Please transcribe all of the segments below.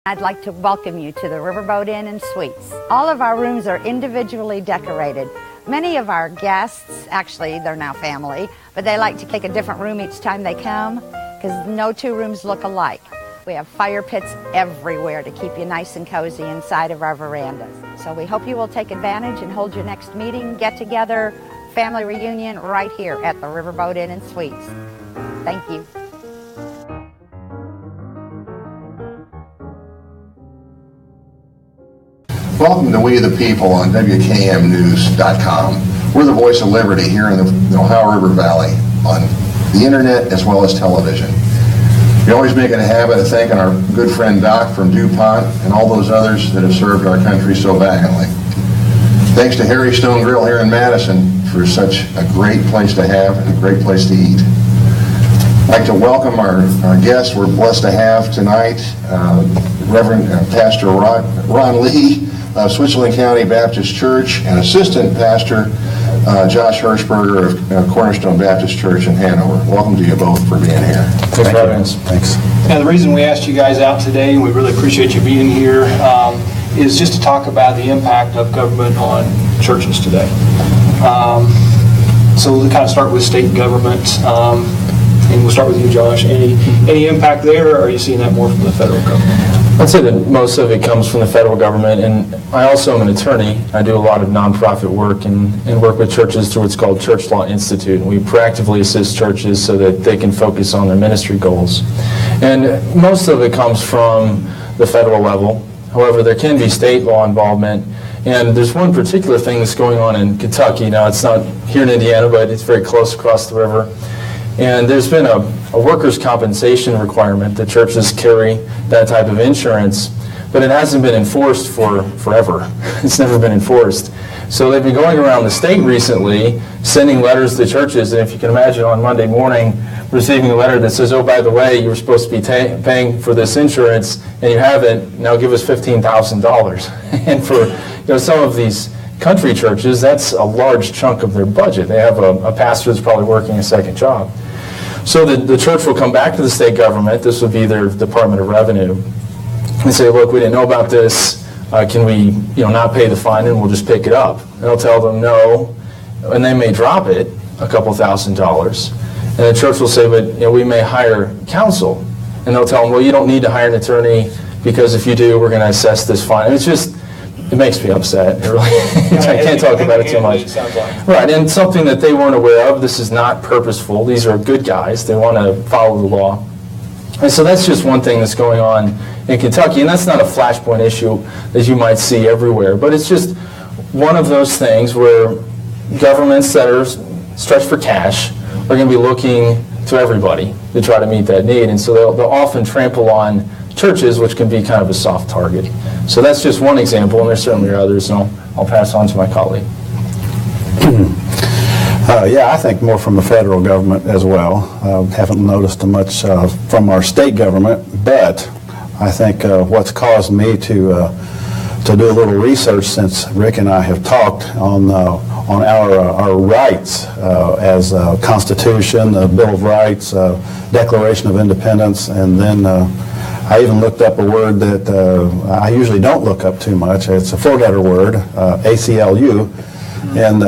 I'd like to welcome you to the Riverboat Inn and Suites. All of our rooms are individually decorated. Many of our guests, actually they're now family, but they like to take a different room each time they come because no two rooms look alike. We have fire pits everywhere to keep you nice and cozy inside of our verandas. So we hope you will take advantage and hold your next meeting, get together, family reunion right here at the Riverboat Inn and Suites. Thank you. Welcome to We the People on WKMnews.com. We're the voice of liberty here in the Ohio River Valley on the internet as well as television. We always make it a habit of thanking our good friend Doc from DuPont and all those others that have served our country so valiantly. Thanks to Harry Stone Grill here in Madison for such a great place to have and a great place to eat. I'd like to welcome our guests we're blessed to have tonight, Reverend Pastor Ron Lee of Switzerland County Baptist Church and Assistant Pastor Josh Hershberger of Cornerstone Baptist Church in Hanover. Welcome to you both for being here. Thanks for having us. Thanks. Now, the reason we asked you guys out today, and we really appreciate you being here, is just to talk about the impact of government on churches today. So we'll kind of start with state government, and we'll start with you, Josh. Any impact there, or are you seeing that more from the federal government? I'd say that most of it comes from the federal government, and I also am an attorney. I do a lot of nonprofit work and work with churches through what's called Church Law Institute. And we proactively assist churches so that they can focus on their ministry goals. And most of it comes from the federal level. However, there can be state law involvement. And there's one particular thing that's going on in Kentucky. Now, it's not here in Indiana, but it's very close across the river. And there's been a workers' compensation requirement that churches carry that type of insurance, but it hasn't been enforced for forever. It's never been enforced. So they've been going around the state recently, sending letters to churches, and if you can imagine on Monday morning, receiving a letter that says, oh, by the way, you were supposed to be paying for this insurance, and you haven't, now give us $15,000. And for some of these country churches, that's a large chunk of their budget. They have a pastor that's probably working a second job. So the church will come back to the state government, this would be their Department of Revenue, and say, look, we didn't know about this, can we not pay the fine and we'll just pick it up? And they'll tell them no, and they may drop it a couple $1,000s. And the church will say, but we may hire counsel. And they'll tell them, well, you don't need to hire an attorney because if you do, we're going to assess this fine. And it makes me upset. It really, I can't talk about it too much. Right, and something that they weren't aware of. This is not purposeful. These are good guys. They want to follow the law. And so that's just one thing that's going on in Kentucky. And that's not a flashpoint issue that you might see everywhere. But it's just one of those things where governments that are stretched for cash are going to be looking to everybody to try to meet that need. And so they'll often trample on churches, which can be kind of a soft target. So that's just one example, and there certainly are others, and I'll pass on to my colleague. Yeah, I think more from the federal government as well. Haven't noticed much from our state government, but I think what's caused me to do a little research since Rick and I have talked on our rights as Constitution, the Bill of Rights, Declaration of Independence, and then I even looked up a word that I usually don't look up too much. It's a four-letter word, ACLU, and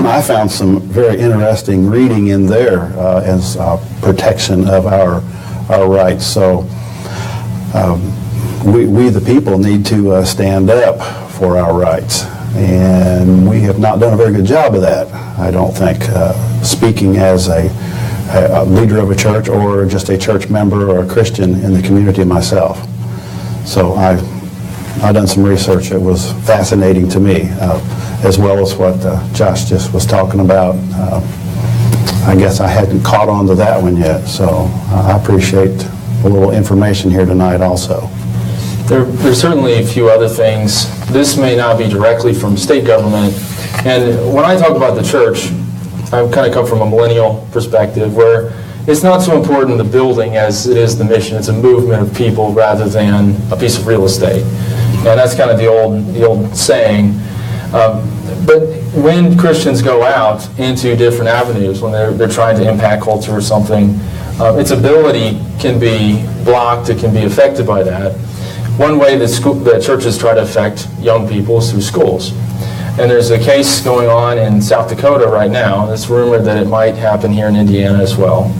I found some very interesting reading in there as protection of our rights. So we the people need to stand up for our rights, and we have not done a very good job of that, I don't think, speaking as a leader of a church or just a church member or a Christian in the community myself. So I've done some research. It was fascinating to me, as well as what Josh just was talking about. I guess I hadn't caught on to that one yet, so I appreciate a little information here tonight also. There's certainly a few other things. This may not be directly from state government, and when I talk about the church, I kind of come from a millennial perspective where it's not so important the building as it is the mission. It's a movement of people rather than a piece of real estate. And that's kind of the old saying. But when Christians go out into different avenues, when they're trying to impact culture or something, its ability can be blocked, it can be affected by that. one way that churches try to affect young people is through schools. And there's a case going on in South Dakota right now. It's rumored that it might happen here in Indiana as well.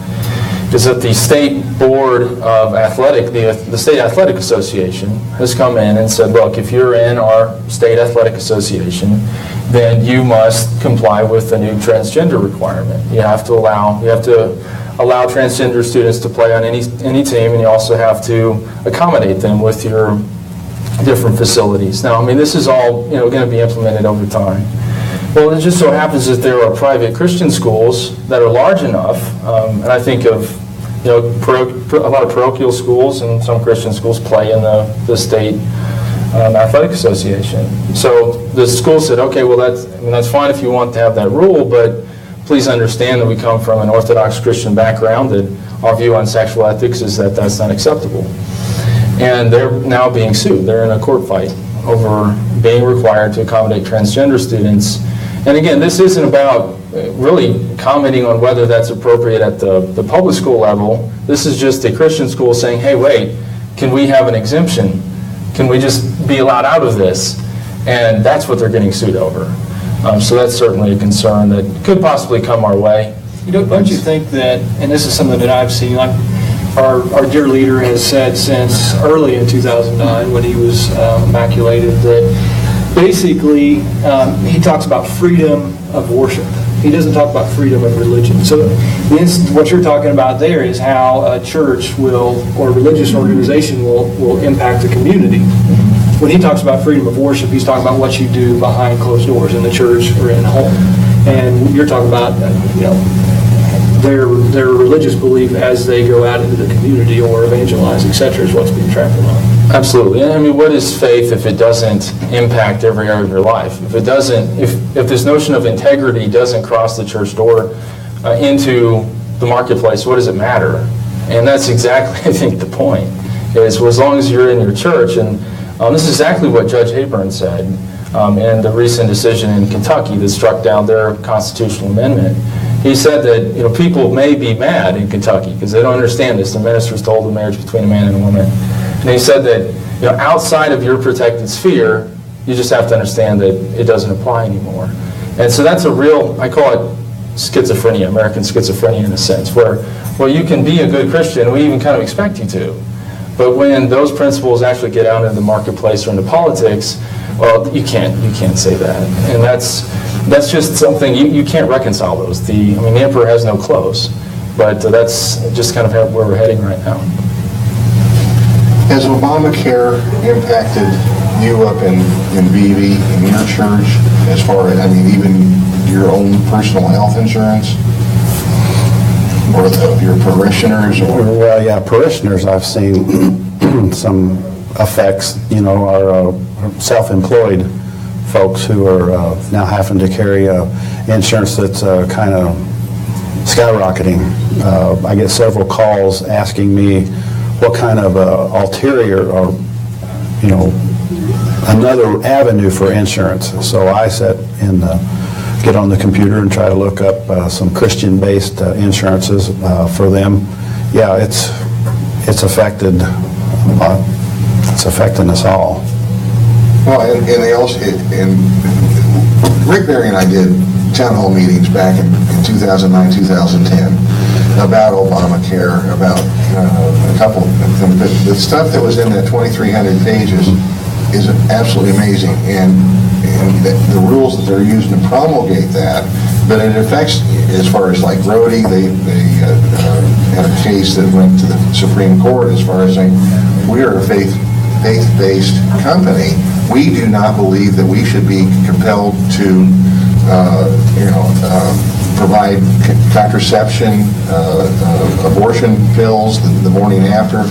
Is that the State Board of Athletic, the State Athletic Association has come in and said, look, if you're in our State Athletic Association, then you must comply with the new transgender requirement. You have to allow transgender students to play on any team, and you also have to accommodate them with your different facilities. Now, I mean, this is all going to be implemented over time. Well, it just so happens that there are private Christian schools that are large enough, and I think of a lot of parochial schools and some Christian schools play in the state athletic association. So the school said, okay, well that's fine if you want to have that rule, but please understand that we come from an Orthodox Christian background, that our view on sexual ethics is that that's not acceptable. And they're now being sued. They're in a court fight over being required to accommodate transgender students. And again, this isn't about really commenting on whether that's appropriate at the public school level. This is just a Christian school saying, hey, wait, can we have an exemption? Can we just be allowed out of this? And that's what they're getting sued over. So that's certainly a concern that could possibly come our way. Don't you think that, and this is something that I've seen, like our dear leader has said since early in 2009 when he was immaculated, that basically he talks about freedom of worship. He doesn't talk about freedom of religion. So what you're talking about there is how a church will, or a religious organization will impact the community. When he talks about freedom of worship, he's talking about what you do behind closed doors in the church or in home. And you're talking about their religious belief as they go out into the community or evangelize, etc., is what's being trampled on. Absolutely. I mean, what is faith if it doesn't impact every area of your life? If it doesn't, if this notion of integrity doesn't cross the church door into the marketplace, what does it matter? And that's exactly, I think, the point. Is as long as you're in your church, and this is exactly what Judge Hayburn said in the recent decision in Kentucky that struck down their constitutional amendment. He said that people may be mad in Kentucky because they don't understand this. The ministers told the marriage between a man and a woman. And he said that outside of your protected sphere, you just have to understand that it doesn't apply anymore. And so that's a real, I call it schizophrenia, American schizophrenia in a sense, where you can be a good Christian, we even kind of expect you to. But when those principles actually get out into the marketplace or into politics, well, you can't say that. And that's just something, you can't reconcile those. The emperor has no clothes. But that's just kind of where we're heading right now. Has Obamacare impacted you up in Vevay, in your church, as far as, even your own personal health insurance? Or of your parishioners? Well, yeah, parishioners I've seen some effects, our self-employed folks who are now having to carry insurance that's kind of skyrocketing. I get several calls asking me what kind of ulterior or, another avenue for insurance. So I get on the computer and try to look up some Christian-based insurances for them. Yeah, it's affecting us all. Well, and they also, and Rick Berry and I did town hall meetings back in 2009, 2010 about Obamacare, about a couple of them. But the stuff that was in that 2,300 pages is absolutely amazing, and the rules that they're using to promulgate that. But it affects, as far as like Rhodey, they had a case that went to the Supreme Court as far as saying we are a faith-based company. We do not believe that we should be compelled to, provide contraception, abortion pills the morning after.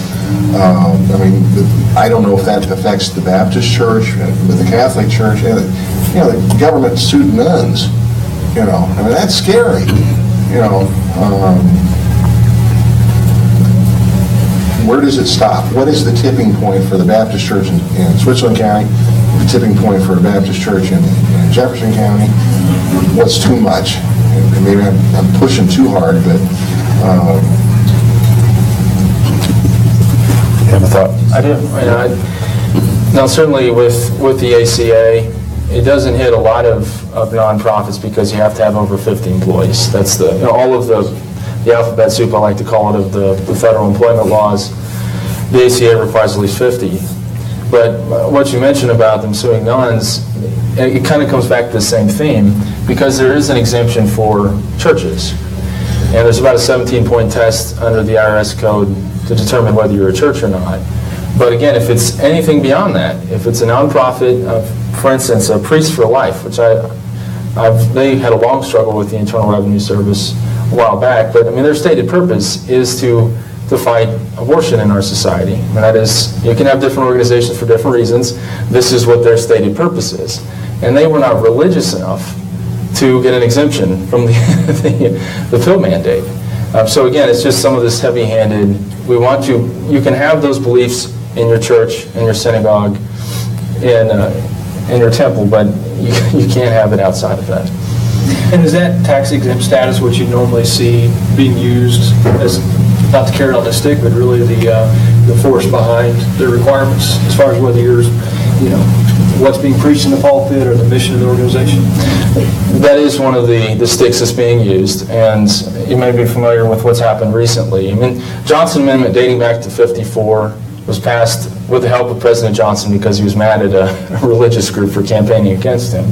I don't know if that affects the Baptist Church, but the Catholic Church. The government sued nuns. That's scary. Where does it stop? What is the tipping point for the Baptist Church in Switzerland County? The tipping point for a Baptist church in Jefferson County? What's too much? And maybe I'm pushing too hard, but... You have a thought? I do. Now, certainly with the ACA, it doesn't hit a lot of nonprofits because you have to have over 50 employees. That's all of the alphabet soup, I like to call it, of the federal employment laws. The ACA requires at least 50. But what you mentioned about them suing nuns, it kind of comes back to the same theme, because there is an exemption for churches. And there's about a 17-point test under the IRS code to determine whether you're a church or not. But again, if it's anything beyond that, if it's a nonprofit, for instance, a Priest for Life, which they had a long struggle with the Internal Revenue Service a while back, but I mean, their stated purpose is to fight abortion in our society. And that is, you can have different organizations for different reasons. This is what their stated purpose is. And they were not religious enough to get an exemption from the pill mandate. So again, it's just some of this heavy-handed, you can have those beliefs in your church, in your synagogue, in your temple, but you can't have it outside of that. And is that tax-exempt status what you normally see being used as, not to carry on the stick, but really the force behind the requirements, as far as whether you're, what's being preached in the pulpit or the mission of the organization? That is one of the sticks that's being used, and you may be familiar with what's happened recently. I mean, Johnson Amendment, dating back to '54, was passed with the help of President Johnson because he was mad at a religious group for campaigning against him.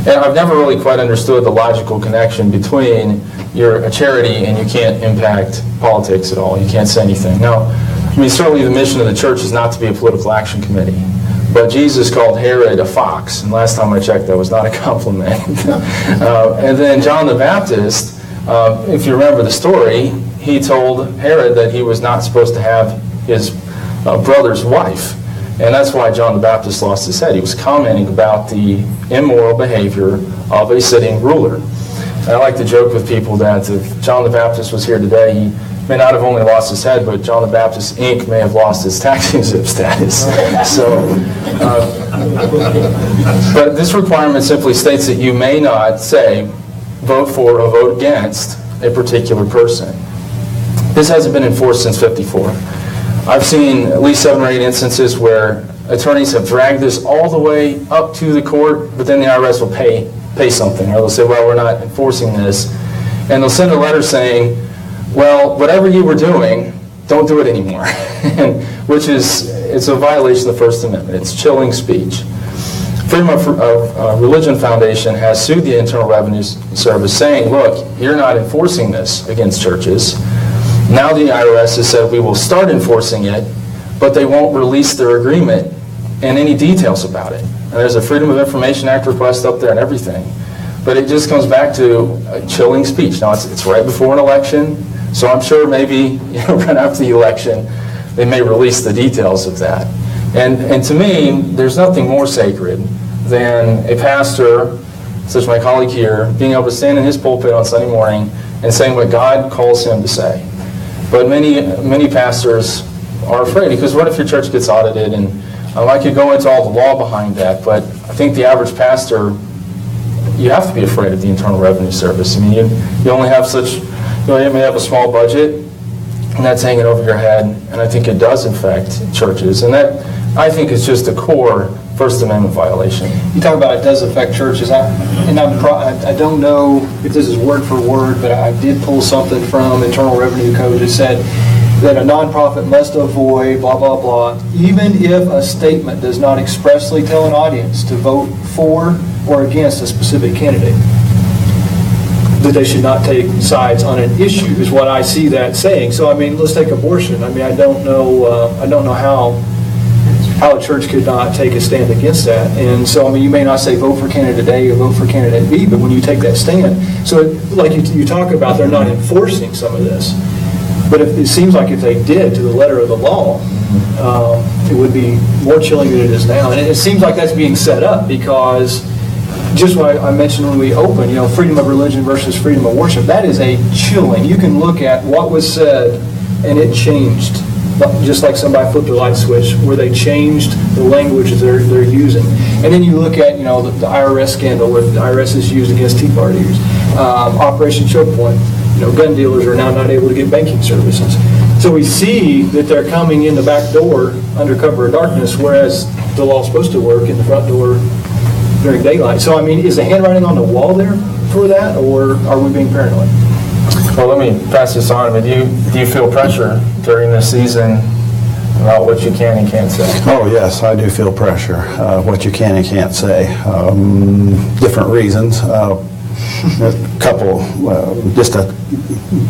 And I've never really quite understood the logical connection between you're a charity and you can't impact politics at all. You can't say anything. Now, I mean, certainly the mission of the church is not to be a political action committee. But Jesus called Herod a fox, and last time I checked, that was not a compliment. And then John the Baptist, if you remember the story, he told Herod that he was not supposed to have his brother's wife. And that's why John the Baptist lost his head. He was commenting about the immoral behavior of a sitting ruler. And I like to joke with people that if John the Baptist was here today, he may not have only lost his head, but John the Baptist Inc. may have lost its tax-exempt status. But this requirement simply states that you may not say, vote for or vote against a particular person. This hasn't been enforced since '54. I've seen at least 7 or 8 instances where attorneys have dragged this all the way up to the court, but then the IRS will pay something, or they'll say, well, we're not enforcing this. And they'll send a letter saying, well, whatever you were doing, don't do it anymore, it's a violation of the First Amendment. It's chilling speech. Freedom of Religion Foundation has sued the Internal Revenue Service saying, look, you're not enforcing this against churches. Now the IRS has said we will start enforcing it, but they won't release their agreement and any details about it. And there's a Freedom of Information Act request up there and everything. But it just comes back to chilling speech. Now, it's right before an election, so I'm sure maybe right after the election, they may release the details of that. And to me, there's nothing more sacred than a pastor, such as my colleague here, being able to stand in his pulpit on Sunday morning and saying what God calls him to say. But many pastors are afraid, because what if your church gets audited? And I could go into all the law behind that, but I think the average pastor, you have to be afraid of the Internal Revenue Service. I mean, you only have you may have a small budget, and that's hanging over your head, and I think it does affect churches. And that, I think, is just a core First Amendment violation. You talk about it does affect churches. I don't know if this is word for word, but I did pull something from Internal Revenue Code that said that a nonprofit must avoid blah, blah, blah, even if a statement does not expressly tell an audience to vote for or against a specific candidate, that they should not take sides on an issue, is what I see that saying. So, I mean, let's take abortion. I mean, I don't know how a church could not take a stand against that. And so, I mean, you may not say vote for candidate A or vote for candidate B, but when you take that stand, so like you talk about, they're not enforcing some of this. But it seems like if they did to the letter of the law, it would be more chilling than it is now. And it seems like that's being set up because just what I mentioned when we opened, freedom of religion versus freedom of worship, that is a chilling. You can look at what was said and it changed. Just like somebody flipped a light switch where they changed the language they're using. And then you look at, the IRS scandal where the IRS is used against Tea Partiers. Operation Choke Point, gun dealers are now not able to get banking services. So we see that they're coming in the back door under cover of darkness, whereas the law's supposed to work in the front door during daylight. So, I mean, is the handwriting on the wall there for that, or are we being paranoid? Well, let me pass this on. I mean, do you feel pressure during this season about what you can and can't say? Oh, yes, I do feel pressure, what you can and can't say. Different reasons. A couple, just to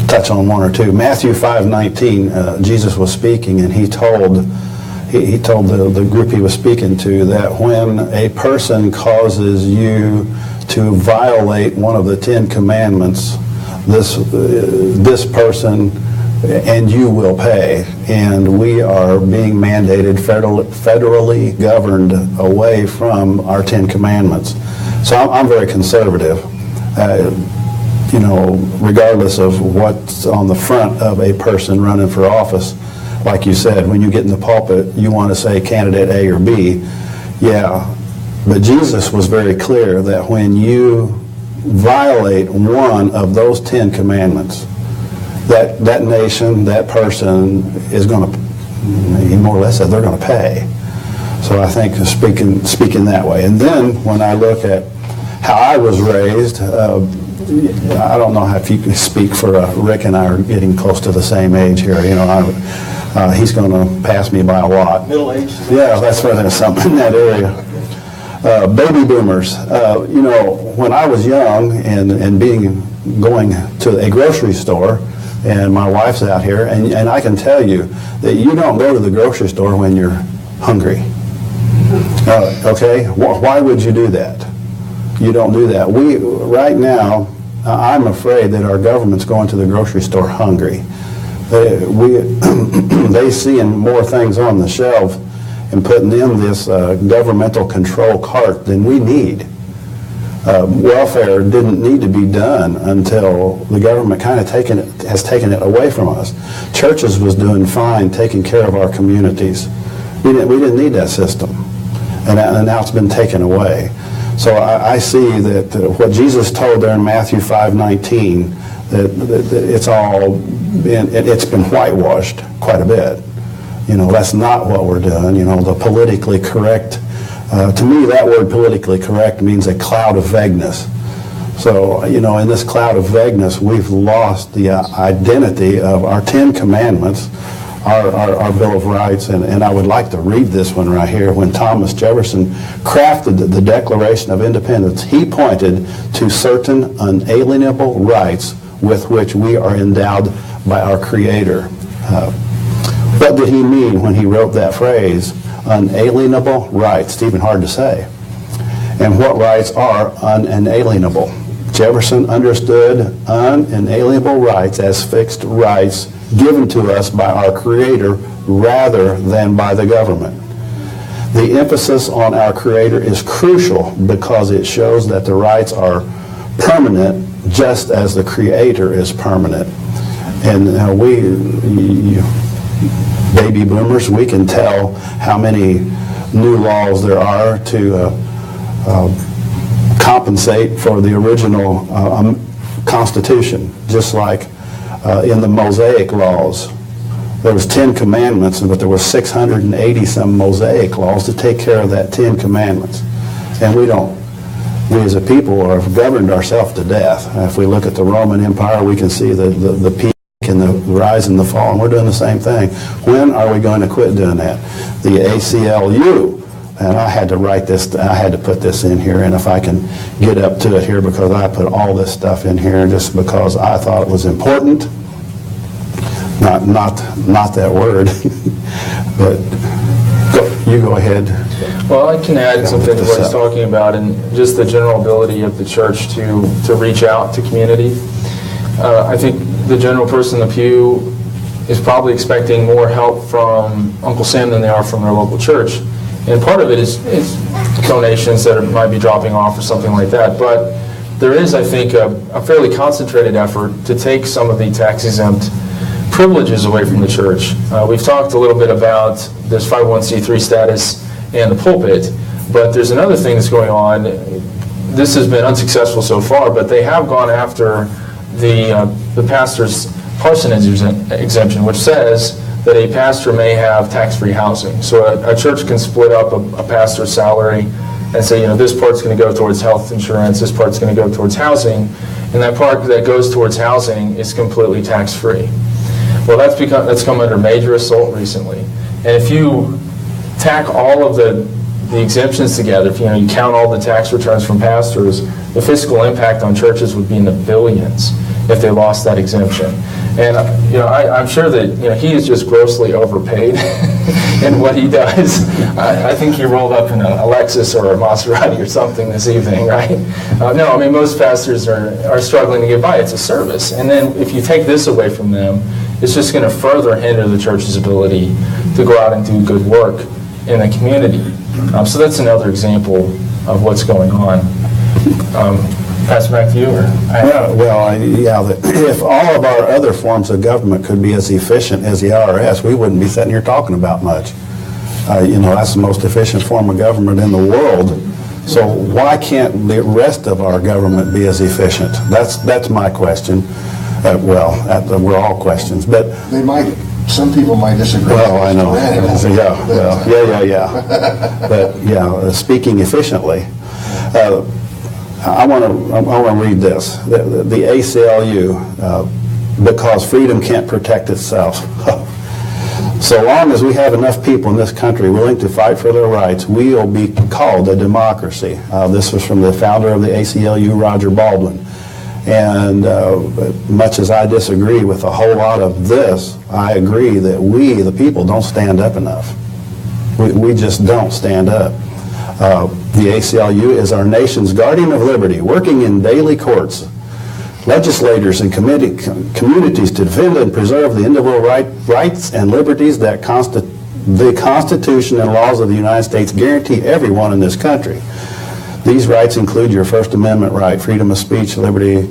touch on one or two. Matthew 5:19, Jesus was speaking, and he told the group he was speaking to that when a person causes you to violate one of the 10 commandments, this person and you will pay. And we are being mandated, federally governed away from our 10 commandments. So I'm very conservative. Regardless of what's on the front of a person running for office, like you said, when you get in the pulpit, you want to say candidate A or B. Yeah, but Jesus was very clear that when you violate one of those 10 commandments, that nation, that person is going to, he more or less said, they're going to pay. So I think speaking that way. And then when I look at how I was raised, I don't know if you can speak for Rick and I are getting close to the same age here. He's going to pass me by a lot. Middle age? Yeah, that's right. There's something in that area. Baby boomers. When I was young and going to a grocery store, and my wife's out here, and I can tell you that you don't go to the grocery store when you're hungry. Okay? Why would you do that? You don't do that. Right now, I'm afraid that our government's going to the grocery store hungry. They seeing more things on the shelf and putting in this governmental control cart than we need. Welfare didn't need to be done until the government kind of has taken it away from us. Churches was doing fine taking care of our communities. We didn't need that system, and now it's been taken away. So I see that what Jesus told there in Matthew 5:19, that it's been whitewashed quite a bit. That's not what we're doing. The politically correct. To me, that word politically correct means a cloud of vagueness. So, in this cloud of vagueness, we've lost the identity of our 10 commandments, our Bill of Rights, and I would like to read this one right here. When Thomas Jefferson crafted the Declaration of Independence, he pointed to certain unalienable rights with which we are endowed by our Creator. What did he mean when he wrote that phrase? Unalienable rights. It's even hard to say. And what rights are unalienable? Jefferson understood unalienable rights as fixed rights given to us by our Creator rather than by the government. The emphasis on our Creator is crucial because it shows that the rights are permanent just as the Creator is permanent. And baby boomers, we can tell how many new laws there are to compensate for the original Constitution, just like in the Mosaic laws. There was 10 commandments, but there was 680 some Mosaic laws to take care of that 10 commandments. And we as a people have governed ourselves to death. If we look at the Roman Empire, we can see the peak and the rise and the fall, and we're doing the same thing. When are we going to quit doing that? The ACLU, and I had to write this, I had to put this in here, and if I can get up to it here, because I put all this stuff in here just because I thought it was important. Not that word, but you go ahead. Well, I can add something to what he's talking about, and just the general ability of the church to reach out to community. I think the general person in the pew is probably expecting more help from Uncle Sam than they are from their local church. And part of it is donations that might be dropping off or something like that. But there is, I think, a fairly concentrated effort to take some of the tax-exempt privileges away from the church. We've talked a little bit about this 501c3 status and the pulpit, but there's another thing that's going on. This has been unsuccessful so far, but they have gone after the pastor's parsonage exemption, which says that a pastor may have tax-free housing. So a church can split up a pastor's salary and say, this part's going to go towards health insurance, this part's going to go towards housing, and that part that goes towards housing is completely tax-free. Well, that's come under major assault recently. And if you tack all of the exemptions together, if you count all the tax returns from pastors, the fiscal impact on churches would be in the billions if they lost that exemption. And I'm sure that he is just grossly overpaid in what he does. I think he rolled up in a Lexus or a Maserati or something this evening, right? No, I mean, most pastors are struggling to get by. It's a service. And then if you take this away from them, it's just going to further hinder the church's ability to go out and do good work in the community. So that's another example of what's going on. Pass it back to you? Or? If all of our other forms of government could be as efficient as the IRS, we wouldn't be sitting here talking about much. That's the most efficient form of government in the world. So why can't the rest of our government be as efficient? That's my question. We're all questions, but some people might disagree. Well, I know. But speaking efficiently, I want to read this. The ACLU, because freedom can't protect itself. So long as we have enough people in this country willing to fight for their rights, we will be called a democracy. This was from the founder of the ACLU, Roger Baldwin. And much as I disagree with a whole lot of this, I agree that we, the people, don't stand up enough. We just don't stand up. The ACLU is our nation's guardian of liberty, working in daily courts, legislators and communities to defend and preserve the individual rights and liberties that the Constitution and laws of the United States guarantee everyone in this country. These rights include your First Amendment right, freedom of speech, liberty,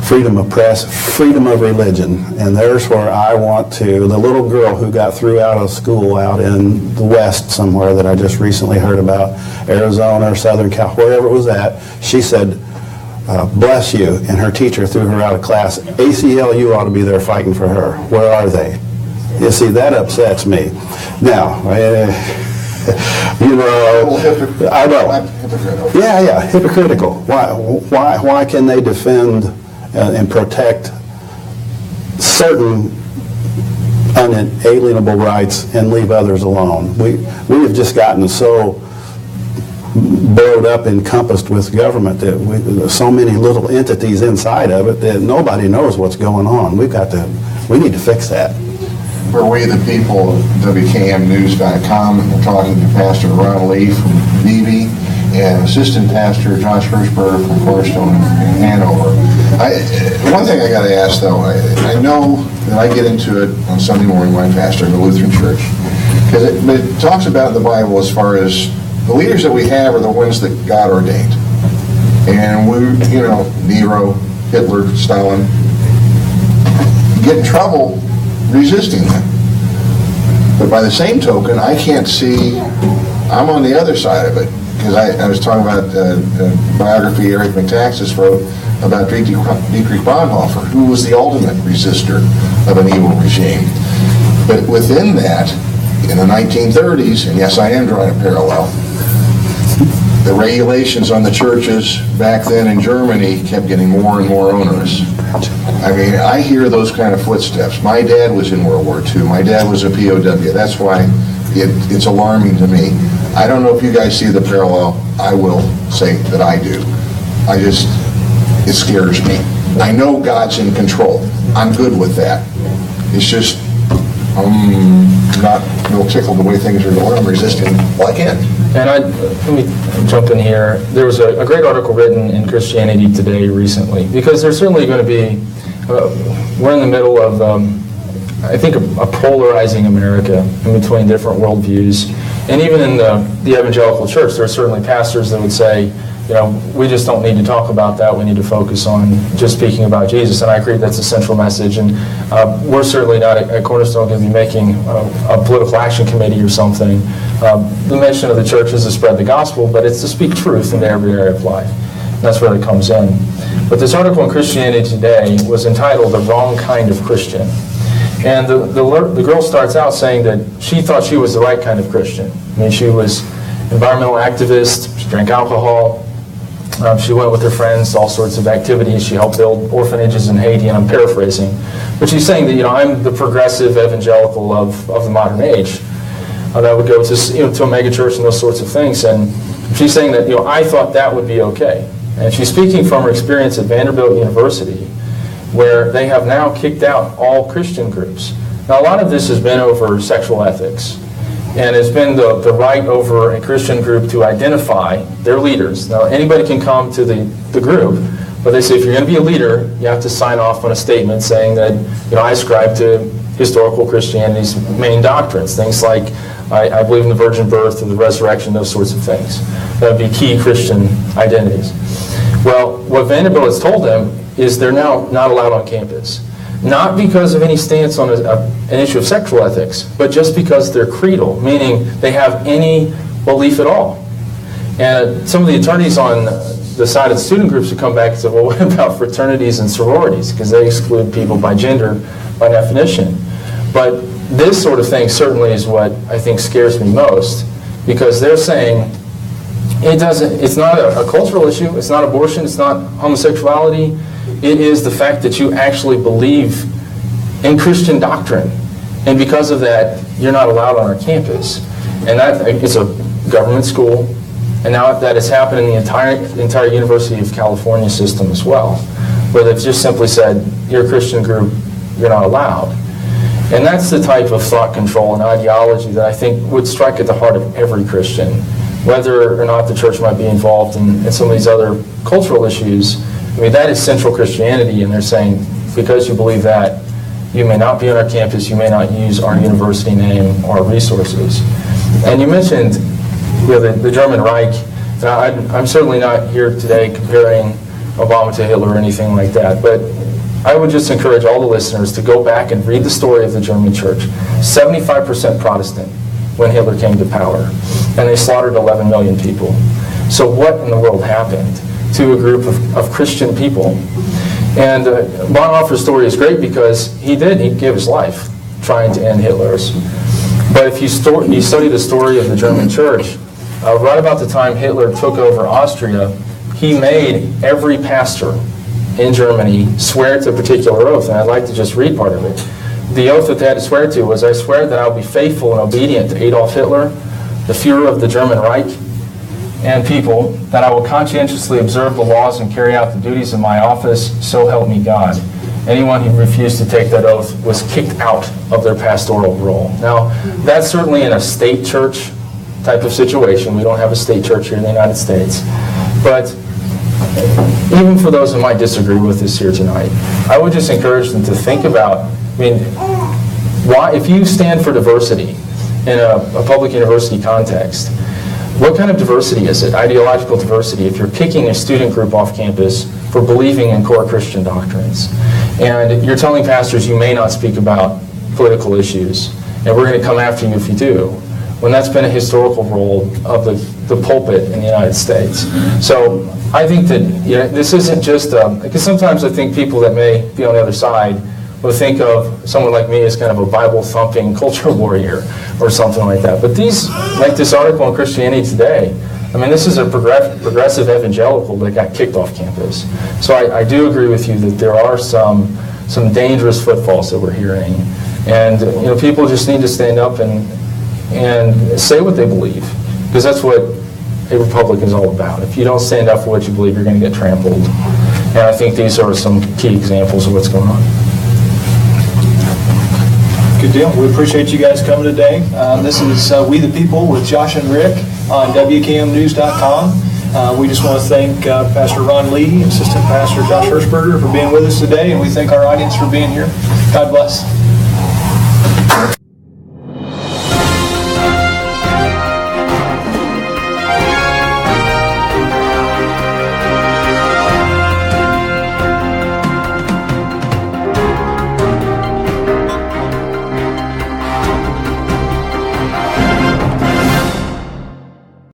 freedom of press, freedom of religion. And there's where I want to, the little girl who got thrown out of school out in the West somewhere that I just recently heard about, Arizona or Southern Cal, wherever it was at, she said, bless you, and her teacher threw her out of class. ACLU ought to be there fighting for her. Where are they? You see, that upsets me. Now, I know. Yeah, hypocritical. Why can they defend and protect certain unalienable rights and leave others alone? We have just gotten so bowed up, encompassed with government that there's so many little entities inside of it that nobody knows what's going on. We need to fix that. For We the People of WKMnews.com, and we're talking to Pastor Ron Lee from Vevay and Assistant Pastor Josh Hershberger from Cornerstone in Hanover. One thing I got to ask though, I know that I get into it on Sunday morning when I pastor in the Lutheran Church, because it talks about in the Bible as far as the leaders that we have are the ones that God ordained. And Nero, Hitler, Stalin, get in trouble resisting them. But by the same token, I can't see, I'm on the other side of it, because I was talking about a biography Eric McTaxis wrote about Dietrich Bonhoeffer, who was the ultimate resistor of an evil regime. But within that, in the 1930s, and yes, I am drawing a parallel, the regulations on the churches back then in Germany kept getting more and more onerous. I mean, I hear those kind of footsteps. My dad was in World War II. My dad was a POW. That's why it's alarming to me. I don't know if you guys see the parallel. I will say that I do. It scares me. I know God's in control. I'm good with that. It's just, I'm not real tickled the way things are going. I'm resisting. Well, I can. And let me jump in here. There was a great article written in Christianity Today recently, because there's certainly going to be, we're in the middle of, I think, a polarizing America in between different worldviews. And even in the evangelical church, there are certainly pastors that would say, we just don't need to talk about that. We need to focus on just speaking about Jesus. And I agree that's a central message. And we're certainly not at Cornerstone going to be making a political action committee or something. The mission of the church is to spread the gospel, but it's to speak truth into every area of life. That's where it comes in. But this article in Christianity Today was entitled "The Wrong Kind of Christian." And the girl starts out saying that she thought she was the right kind of Christian. I mean, she was environmental activist, she drank alcohol, she went with her friends to all sorts of activities, she helped build orphanages in Haiti, and I'm paraphrasing. But she's saying that, I'm the progressive evangelical of the modern age. That would go to, to a megachurch and those sorts of things. And she's saying that, I thought that would be okay. And she's speaking from her experience at Vanderbilt University, where they have now kicked out all Christian groups. Now, a lot of this has been over sexual ethics. And it's been the right over a Christian group to identify their leaders. Now, anybody can come to the group, but they say if you're going to be a leader, you have to sign off on a statement saying that, I ascribe to historical Christianity's main doctrines. Things like, I believe in the virgin birth and the resurrection, those sorts of things. That would be key Christian identities. Well, what Vanderbilt has told them is they're now not allowed on campus. Not because of any stance on an issue of sexual ethics, but just because they're creedal, meaning they have any belief at all. And some of the attorneys on the side of the student groups would come back and say, well, what about fraternities and sororities? Because they exclude people by gender, by definition. But this sort of thing certainly is what I think scares me most, because they're saying it's not a cultural issue, it's not abortion, it's not homosexuality. It is the fact that you actually believe in Christian doctrine. And because of that, you're not allowed on our campus. And that is a government school. And now that has happened in the entire University of California system as well, where they've just simply said, you're a Christian group, you're not allowed. And that's the type of thought control and ideology that I think would strike at the heart of every Christian, whether or not the church might be involved in some of these other cultural issues. I mean, that is central Christianity, and they're saying, because you believe that, you may not be on our campus, you may not use our university name or resources. And you mentioned the German Reich. Now, I'm certainly not here today comparing Obama to Hitler or anything like that, but I would just encourage all the listeners to go back and read the story of the German church. 75% Protestant when Hitler came to power, and they slaughtered 11 million people. So what in the world happened to a group of Christian people? And Bonhoeffer's story is great because he gave his life trying to end Hitler's. But if you study the story of the German church, right about the time Hitler took over Austria, he made every pastor in Germany swear to a particular oath, and I'd like to just read part of it. The oath that they had to swear to was, I swear that I will be faithful and obedient to Adolf Hitler, the Führer of the German Reich, and people, that I will conscientiously observe the laws and carry out the duties of my office, so help me God. Anyone who refused to take that oath was kicked out of their pastoral role. Now, that's certainly in a state church type of situation. We don't have a state church here in the United States. But even for those who might disagree with us here tonight, I would just encourage them to think about, if you stand for diversity in a public university context, what kind of diversity is it? Ideological diversity, if you're kicking a student group off campus for believing in core Christian doctrines. And you're telling pastors you may not speak about political issues, and we're going to come after you if you do, when that's been a historical role of the pulpit in the United States. So I think that this isn't just, because sometimes I think people that may be on the other side will think of someone like me as kind of a Bible-thumping culture warrior or something like that. But these, like this article in Christianity Today, this is a progressive evangelical that got kicked off campus. So I do agree with you that there are some dangerous footfalls that we're hearing. And people just need to stand up and say what they believe, because that's what a republic is all about. If you don't stand up for what you believe, you're going to get trampled. And I think these are some key examples of what's going on. Good deal. We appreciate you guys coming today. This is We the People with Josh and Rick on WKMnews.com. We just want to thank Pastor Ron Lee, Assistant Pastor Josh Hershberger for being with us today, and we thank our audience for being here. God bless.